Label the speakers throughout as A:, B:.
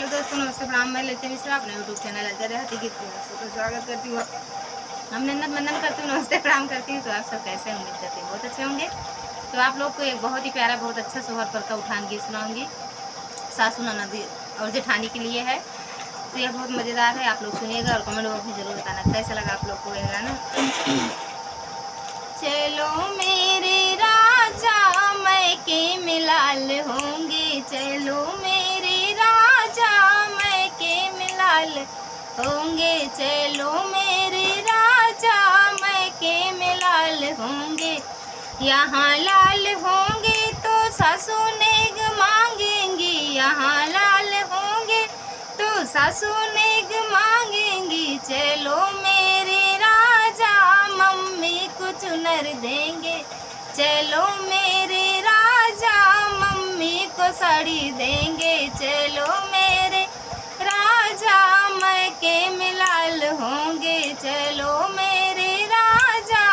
A: दोस्तों नमस्ते प्रणाम। मैं लेते मिश्रा अपने यूट्यूब चैनल अजय हाथी गीत तो स्वागत करती हूँ। हम नन्नत वंदन करती हूँ, नमस्ते प्रणाम करती हूँ। तो आप सब कैसे उम्मीद करती हूँ बहुत अच्छे होंगे। तो आप लोग को एक बहुत ही प्यारा बहुत अच्छा सोहर पर का उठान गीत सुनाऊंगी, सासू ननद और जेठानी के लिए है। तो यह बहुत मज़ेदार है, आप लोग सुनिएगा और कमेंट बॉक्स में जरूर बताना कैसा लगा आप लोग को यह गाना। चलो मेरे राजा मैके मिलाल होंगे, चलो मेरे राजा मैके मिलाल होंगे, चलो मेरे राजा मैके मिलाल होंगे। यहाँ लाल होंगे तो सासू नेग मांगेंगी, यहाँ लाल होंगे तो सासू नेग मांगेंगी। चलो मेरे राजा मम्मी को चुनर देंगे, चलो मेरे राजा मम्मी को साड़ी देंगे। चलो मेरे राजा मैके मिलाल होंगे, चलो मेरे राजा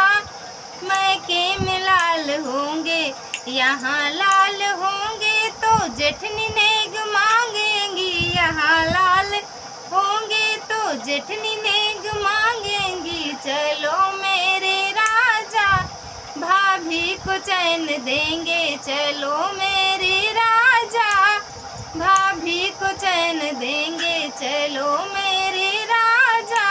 A: मैके मिलाल होंगे। यहाँ लाल होंगे तो जेठनी नेग मांगेंगी, यहाँ लाल होंगे तो जेठनी नेग मांगेंगी। चलो मेरे राजा भाभी को चैन देंगे, चलो मेरे राजा भाभी को चैन देंगे। चलो मेरे राजा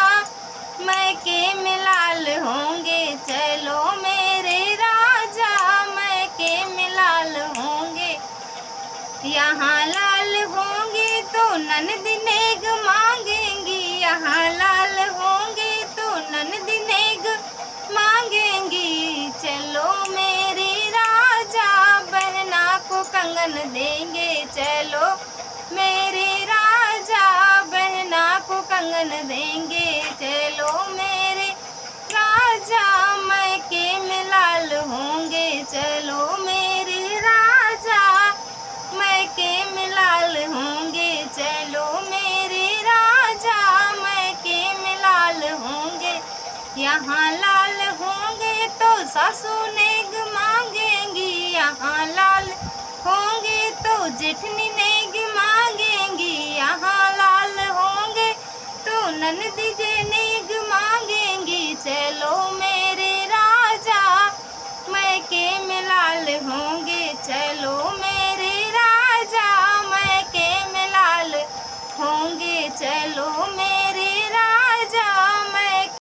A: मैके मिलाल होंगे, चलो मेरे राजा मैके मिलाल होंगे। यहाँ लाल होंगे तो ननद नेग मांगेंगी, यहाँ लाल होंगे तो ननद नेग मांगेंगी। चलो मेरे राजा बहना को कंगन देंगे, चलो मेरे राजा बहना को कंगन देंगे। चलो मेरे राजा मैके मिलाल होंगे, चलो मेरे राजा मैके मिलाल होंगे, चलो मेरे राजा मैके मिलाल होंगे। यहाँ लाल होंगे तो सासू नेग मांगेंगी, यहाँ लाल होंगे तो जेठनी नेग मांगेंगी, यहाँ लाल होंगे तो ननद जे